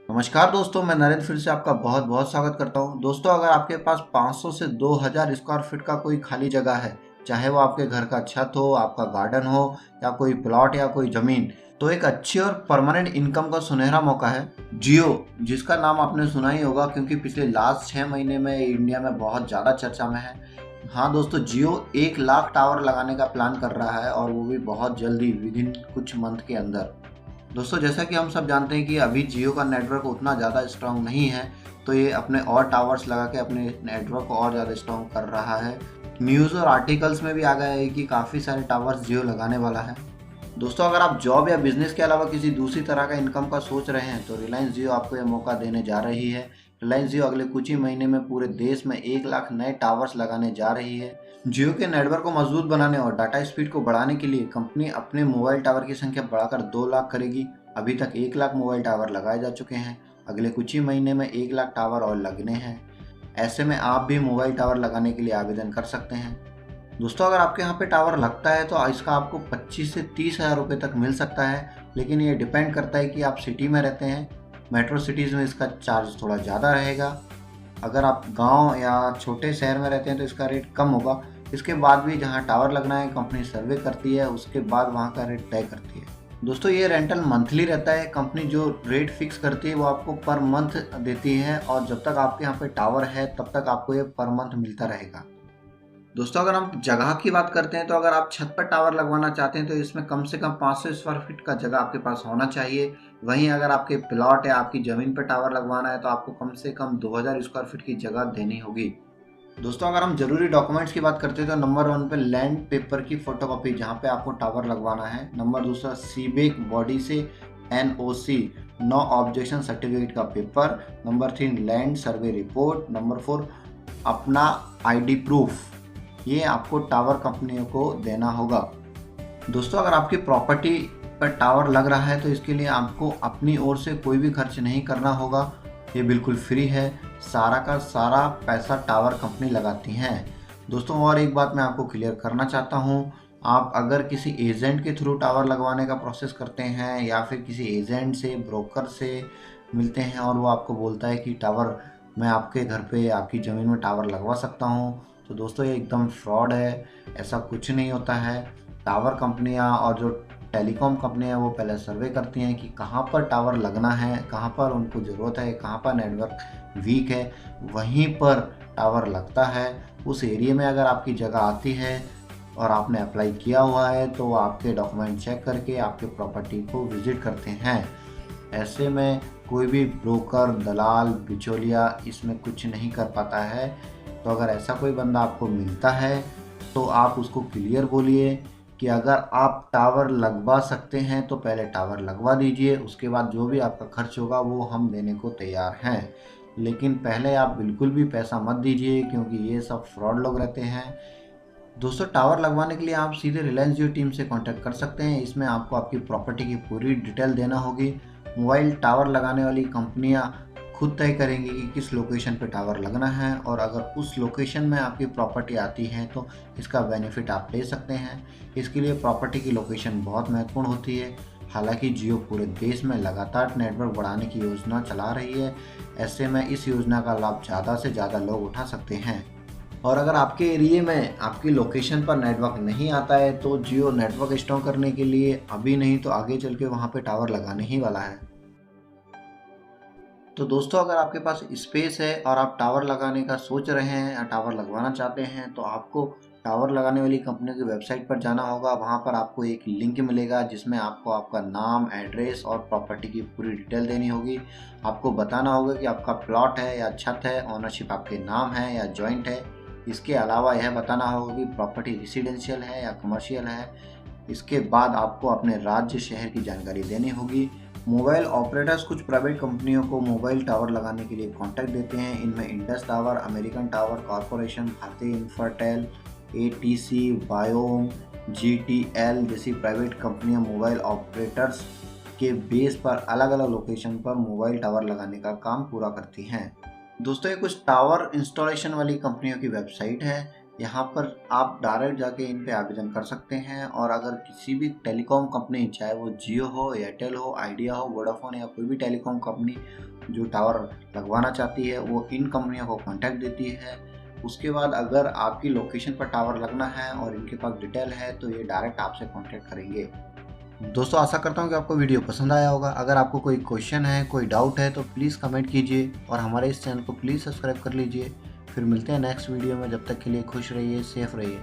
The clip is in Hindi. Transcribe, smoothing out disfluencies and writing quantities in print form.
नमस्कार दोस्तों, मैं नरेंद्र फिर से आपका बहुत बहुत स्वागत करता हूं। दोस्तों, अगर आपके पास 500 से 2000 स्क्वायर फीट का कोई खाली जगह है, चाहे वो आपके घर का छत हो, आपका गार्डन हो या कोई प्लॉट या कोई जमीन, तो एक अच्छी और परमानेंट इनकम का सुनहरा मौका है जियो, जिसका नाम आपने सुना ही होगा क्योंकि पिछले लास्ट 6 महीने में इंडिया में बहुत ज़्यादा चर्चा में है। हाँ दोस्तों, जियो 1 लाख टावर लगाने का प्लान कर रहा है और वो भी बहुत जल्दी, विद इन कुछ मंथ के अंदर। दोस्तों, जैसा कि हम सब जानते हैं कि अभी जियो का नेटवर्क उतना ज़्यादा स्ट्रांग नहीं है, तो ये अपने और टावर्स लगा के अपने नेटवर्क को और ज़्यादा स्ट्रांग कर रहा है। न्यूज़ और आर्टिकल्स में भी आ गया है कि काफ़ी सारे टावर्स जियो लगाने वाला है। दोस्तों, अगर आप जॉब या बिजनेस के अलावा किसी दूसरी तरह का इनकम का सोच रहे हैं तो रिलायंस जियो आपको यह मौका देने जा रही है। रिलायंस जियो अगले कुछ ही महीने में पूरे देश में 1 लाख नए टावर्स लगाने जा रही है। जियो के नेटवर्क को मजबूत बनाने और डाटा स्पीड को बढ़ाने के लिए कंपनी अपने मोबाइल टावर की संख्या बढ़ाकर 2 लाख करेगी। अभी तक 1 लाख मोबाइल टावर लगाए जा चुके हैं। अगले कुछ ही महीने में 1 लाख टावर और लगने हैं। ऐसे में आप भी मोबाइल टावर लगाने के लिए आवेदन कर सकते हैं। दोस्तों, अगर आपके यहाँ पे टावर लगता है तो इसका आपको 25 से 30 हज़ार रुपये तक मिल सकता है, लेकिन ये डिपेंड करता है कि आप सिटी में रहते हैं। मेट्रो सिटीज़ में इसका चार्ज थोड़ा ज़्यादा रहेगा। अगर आप गांव या छोटे शहर में रहते हैं तो इसका रेट कम होगा। इसके बाद भी जहां टावर लगना है कंपनी सर्वे करती है, उसके बाद वहां का रेट तय करती है। दोस्तों, ये रेंटल मंथली रहता है। कंपनी जो रेट फिक्स करती है वो आपको पर मंथ देती है और जब तक आपके यहाँ पे टावर है तब तक आपको ये पर मंथ मिलता रहेगा। दोस्तों, अगर हम जगह की बात करते हैं तो अगर आप छत पर टावर लगवाना चाहते हैं तो इसमें कम से कम 500 स्क्वायर फीट का जगह आपके पास होना चाहिए। वहीं अगर आपके प्लॉट या आपकी ज़मीन पर टावर लगवाना है तो आपको कम से कम 2000 स्क्वायर फीट की जगह देनी होगी। दोस्तों, अगर हम जरूरी डॉक्यूमेंट्स की बात करते हैं तो नंबर 1 पे लैंड पेपर की फोटोकॉपी जहां पे आपको टावर लगवाना है। नंबर 2 सीबेक बॉडी से एनओसी नो ऑब्जेक्शन सर्टिफिकेट का paper. Number 3 land survey report. Number 4 अपना आईडी प्रूफ। ये आपको टावर कंपनियों को देना होगा। दोस्तों, अगर आपकी प्रॉपर्टी पर टावर लग रहा है तो इसके लिए आपको अपनी ओर से कोई भी खर्च नहीं करना होगा। ये बिल्कुल फ्री है। सारा का सारा पैसा टावर कंपनी लगाती हैं। दोस्तों, और एक बात मैं आपको क्लियर करना चाहता हूँ। आप अगर किसी एजेंट के थ्रू टावर लगवाने का प्रोसेस करते हैं या फिर किसी एजेंट से, ब्रोकर से मिलते हैं और वो आपको बोलता है कि टावर मैं आपके घर पे, आपकी ज़मीन में टावर लगवा सकता हूँ, तो दोस्तों ये एकदम फ्रॉड है। ऐसा कुछ नहीं होता है। टावर कंपनियां और जो टेलीकॉम कंपनियां वो पहले सर्वे करती हैं कि कहाँ पर टावर लगना है, कहाँ पर उनको ज़रूरत है, कहाँ पर नेटवर्क वीक है, वहीं पर टावर लगता है। उस एरिया में अगर आपकी जगह आती है और आपने अप्लाई किया हुआ है तो आपके डॉक्यूमेंट चेक करके आपके प्रॉपर्टी को विजिट करते हैं। ऐसे में कोई भी ब्रोकर, दलाल, बिचौलिया इसमें कुछ नहीं कर पाता है। तो अगर ऐसा कोई बंदा आपको मिलता है तो आप उसको क्लियर बोलिए कि अगर आप टावर लगवा सकते हैं तो पहले टावर लगवा दीजिए, उसके बाद जो भी आपका खर्च होगा वो हम देने को तैयार हैं। लेकिन पहले आप बिल्कुल भी पैसा मत दीजिए क्योंकि ये सब फ्रॉड लोग रहते हैं। दोस्तों, टावर लगवाने के लिए आप सीधे रिलायंस जियो टीम से कांटेक्ट कर सकते हैं। इसमें आपको आपकी प्रॉपर्टी की पूरी डिटेल देना होगी। मोबाइल टावर लगाने वाली कंपनियां खुद तय करेंगी कि किस लोकेशन पे टावर लगना है और अगर उस लोकेशन में आपकी प्रॉपर्टी आती है तो इसका बेनिफिट आप ले सकते हैं। इसके लिए प्रॉपर्टी की लोकेशन बहुत महत्वपूर्ण होती है। हालांकि जियो पूरे देश में लगातार नेटवर्क बढ़ाने की योजना चला रही है। ऐसे में इस योजना का लाभ ज़्यादा से ज़्यादा लोग उठा सकते हैं। और अगर आपके एरिया में, आपकी लोकेशन पर नेटवर्क नहीं आता है तो जियो नेटवर्क इंस्टॉल करने के लिए अभी नहीं तो आगे चल के वहाँ पे टावर लगाने ही वाला है। तो दोस्तों, अगर आपके पास स्पेस है और आप टावर लगाने का सोच रहे हैं या टावर लगवाना चाहते हैं तो आपको टावर लगाने वाली कंपनी की वेबसाइट पर जाना होगा। वहाँ पर आपको एक लिंक मिलेगा जिसमें आपको आपका नाम, एड्रेस और प्रॉपर्टी की पूरी डिटेल देनी होगी। आपको बताना होगा कि आपका प्लॉट है या छत है, ओनरशिप आपके नाम है या जॉइंट है। इसके अलावा यह बताना होगा कि प्रॉपर्टी रेसिडेंशियल है या कमर्शियल है। इसके बाद आपको अपने राज्य, शहर की जानकारी देनी होगी। मोबाइल ऑपरेटर्स कुछ प्राइवेट कंपनियों को मोबाइल टावर लगाने के लिए कॉन्टैक्ट देते हैं। इनमें Indus tower, American tower corporation, भारतीय इंफ्राटेल, एटीसी, बायोम, जीटीएल जैसी प्राइवेट कंपनियां मोबाइल ऑपरेटर्स के बेस पर अलग अलग लोकेशन पर मोबाइल टावर लगाने का काम पूरा करती हैं। दोस्तों, ये कुछ टावर इंस्टॉलेशन वाली कंपनियों की वेबसाइट है। यहाँ पर आप डायरेक्ट जाके इन पे आवेदन कर सकते हैं और अगर किसी भी टेलीकॉम कंपनी, चाहे वो जियो हो, एयरटेल हो, आइडिया हो, वोडाफोन या कोई भी टेलीकॉम कंपनी जो टावर लगवाना चाहती है वो इन कंपनियों को कांटेक्ट देती है। उसके बाद अगर आपकी लोकेशन पर टावर लगना है और इनके पास डिटेल है तो ये डायरेक्ट आपसे कांटेक्ट करेंगे। दोस्तों आशा करता हूँ कि आपको वीडियो पसंद आया होगा। अगर आपको कोई क्वेश्चन है, कोई डाउट है तो प्लीज़ कमेंट कीजिए और हमारे इस चैनल को प्लीज़ सब्सक्राइब कर लीजिए। फिर मिलते हैं नेक्स्ट वीडियो में, जब तक के लिए खुश रहिए, सेफ रहिए।